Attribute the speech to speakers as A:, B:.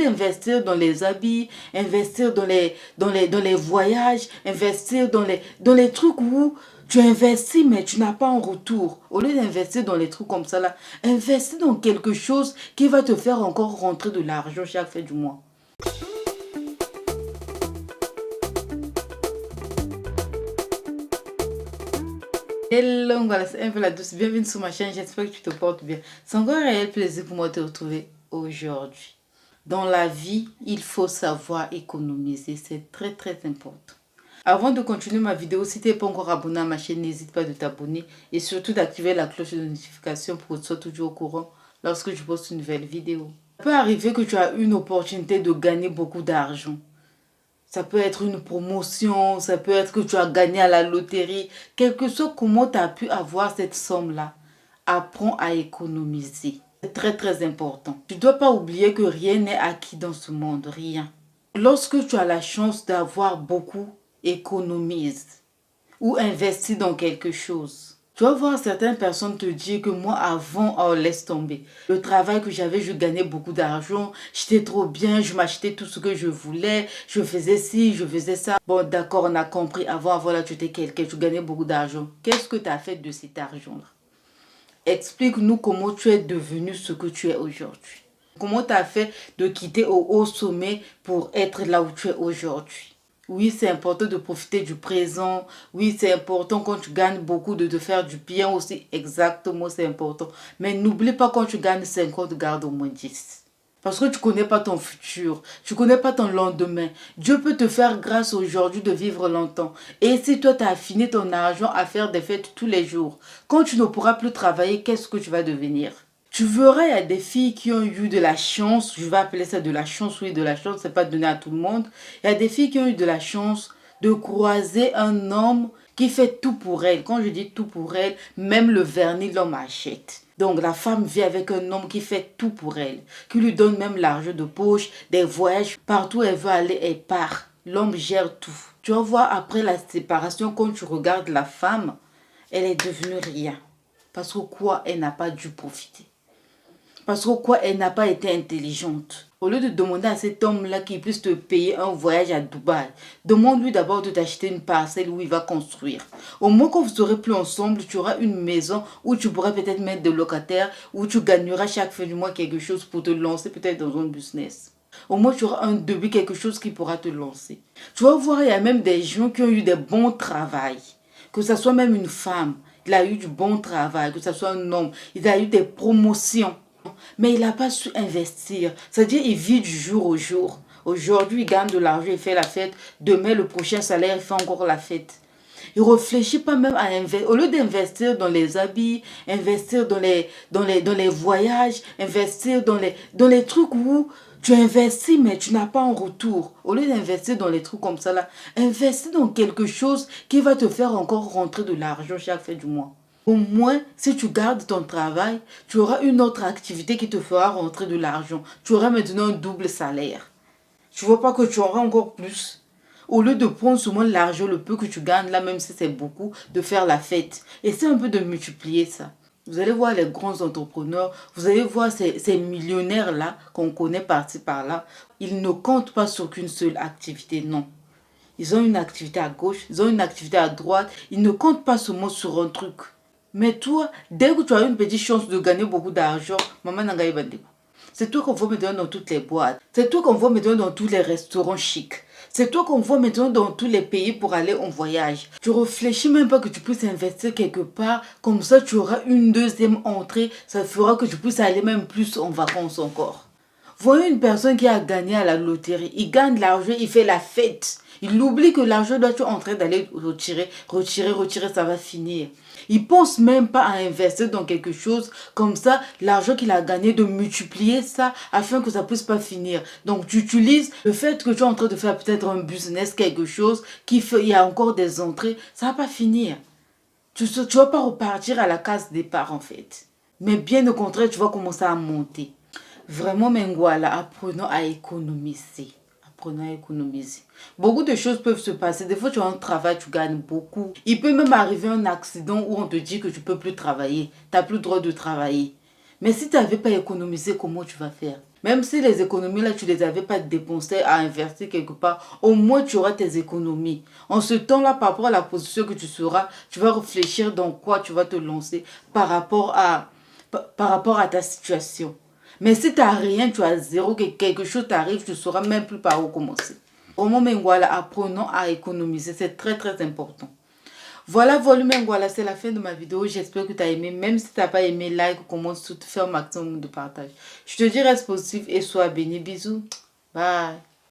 A: d'investir dans les habits, investir dans les voyages, investir dans les trucs où tu investis mais tu n'as pas en retour. Au lieu d'investir dans les trucs comme ça là, investis dans quelque chose qui va te faire encore rentrer de l'argent chaque fin du mois. Hello, voilà, c'est un peu la douce. Bienvenue sur ma chaîne, j'espère que tu te portes bien. C'est encore un réel plaisir pour moi de te retrouver aujourd'hui. Dans la vie, il faut savoir économiser, c'est très important. Avant de continuer ma vidéo, si tu n'es pas encore abonné à ma chaîne, n'hésite pas de t'abonner et surtout d'activer la cloche de notification pour que tu sois toujours au courant lorsque je poste une nouvelle vidéo. Ça peut arriver que tu as une opportunité de gagner beaucoup d'argent. Ça peut être une promotion, ça peut être que tu as gagné à la loterie. Quel que soit comment tu as pu avoir cette somme-là, apprends à économiser. C'est très important. Tu ne dois pas oublier que rien n'est acquis dans ce monde, rien. Lorsque tu as la chance d'avoir beaucoup, économise ou investis dans quelque chose. Tu vas voir certaines personnes te dire que moi avant, oh laisse tomber. Le travail que j'avais, je gagnais beaucoup d'argent, j'étais trop bien, je m'achetais tout ce que je voulais, je faisais ci, je faisais ça. Bon d'accord, on a compris, avant voilà, tu étais quelqu'un, tu gagnais beaucoup d'argent. Qu'est-ce que tu as fait de cet argent-là? Explique-nous comment tu es devenu ce que tu es aujourd'hui. Comment tu as fait de quitter au haut sommet pour être là où tu es aujourd'hui. Oui, c'est important de profiter du présent. Oui, c'est important quand tu gagnes beaucoup de te faire du bien aussi. Exactement, c'est important. Mais n'oublie pas quand tu gagnes 50, garde au moins 10. Parce que tu ne connais pas ton futur. Tu ne connais pas ton lendemain. Dieu peut te faire grâce aujourd'hui de vivre longtemps. Et si toi, tu as fini ton argent à faire des fêtes tous les jours, quand tu ne pourras plus travailler, qu'est-ce que tu vas devenir? Tu verras, il y a des filles qui ont eu de la chance, je vais appeler ça de la chance, oui, de la chance, c'est pas donné à tout le monde. Il y a des filles qui ont eu de la chance de croiser un homme qui fait tout pour elle. Quand je dis tout pour elle, même le vernis, l'homme achète. Donc la femme vit avec un homme qui fait tout pour elle, qui lui donne même l'argent de poche, des voyages, partout où elle veut aller, elle part. L'homme gère tout. Tu vas voir après la séparation, quand tu regardes la femme, elle est devenue rien. Parce que quoi, elle n'a pas dû profiter. Parce que quoi, elle n'a pas été intelligente. Au lieu de demander à cet homme-là qu'il puisse te payer un voyage à Dubaï, demande-lui d'abord de t'acheter une parcelle où il va construire. Au moins quand vous serez plus ensemble, tu auras une maison où tu pourras peut-être mettre des locataires, où tu gagneras chaque fin du mois quelque chose pour te lancer peut-être dans un business. Au moins tu auras un début, quelque chose qui pourra te lancer. Tu vas voir, il y a même des gens qui ont eu des bons travails. Que ce soit même une femme, il a eu du bon travail, que ce soit un homme, il a eu des promotions. Mais il n'a pas su investir. C'est-à-dire qu'il vit du jour au jour. Aujourd'hui, il gagne de l'argent, il fait la fête. Demain, le prochain salaire, il fait encore la fête. Il ne réfléchit pas même à investir. Au lieu d'investir dans les habits, investir dans les voyages, investir dans les trucs où tu investis mais tu n'as pas en retour. Au lieu d'investir dans les trucs comme ça, là, investis dans quelque chose qui va te faire encore rentrer de l'argent chaque fin du mois. Au moins, si tu gardes ton travail, tu auras une autre activité qui te fera rentrer de l'argent. Tu auras maintenant un double salaire. Tu ne vois pas que tu auras encore plus. Au lieu de prendre seulement l'argent, le peu que tu gagnes, là même si c'est beaucoup, de faire la fête. Essaie un peu de multiplier ça. Vous allez voir les grands entrepreneurs, vous allez voir ces millionnaires-là qu'on connaît par-ci par-là. Ils ne comptent pas sur qu'une seule activité, non. Ils ont une activité à gauche, ils ont une activité à droite. Ils ne comptent pas seulement sur un truc. Mais toi, dès que tu as une petite chance de gagner beaucoup d'argent, maman n'a gagné. C'est toi qu'on voit maintenant dans toutes les boîtes. C'est toi qu'on voit maintenant dans tous les restaurants chics. C'est toi qu'on voit maintenant dans tous les pays pour aller en voyage. Tu réfléchis même pas que tu puisses investir quelque part. Comme ça, tu auras une deuxième entrée. Ça fera que tu puisses aller même plus en vacances encore. Voyez une personne qui a gagné à la loterie. Il gagne de l'argent, il fait la fête. Il oublie que l'argent doit être en train d'aller retirer, ça va finir. Il pense même pas à investir dans quelque chose comme ça, l'argent qu'il a gagné, de multiplier ça afin que ça puisse pas finir. Donc tu utilises le fait que tu es en train de faire peut-être un business, quelque chose, il y a encore des entrées, ça va pas finir. Tu vas pas repartir à la case départ en fait. Mais bien au contraire, tu vas commencer à monter. Vraiment, Mengwala, apprenons à économiser. Apprenons à économiser. Beaucoup de choses peuvent se passer. Des fois, tu as un travail, tu gagnes beaucoup. Il peut même arriver un accident où on te dit que tu ne peux plus travailler. Tu n'as plus le droit de travailler. Mais si tu n'avais pas économisé, comment tu vas faire? Même si les économies là, tu les avais pas dépensées à investir quelque part, au moins tu auras tes économies. En ce temps-là, par rapport à la position que tu seras, tu vas réfléchir dans quoi tu vas te lancer par rapport à ta situation. Mais si tu n'as rien, tu as zéro, que quelque chose t'arrive, tu ne sauras même plus par où commencer. Au moment où apprenons à économiser, c'est très très important. Voilà, volume, voilà, c'est la fin de ma vidéo. J'espère que tu as aimé. Même si tu n'as pas aimé, like, comment tout, fais un maximum de partage. Je te dis reste positif et sois béni. Bisous. Bye.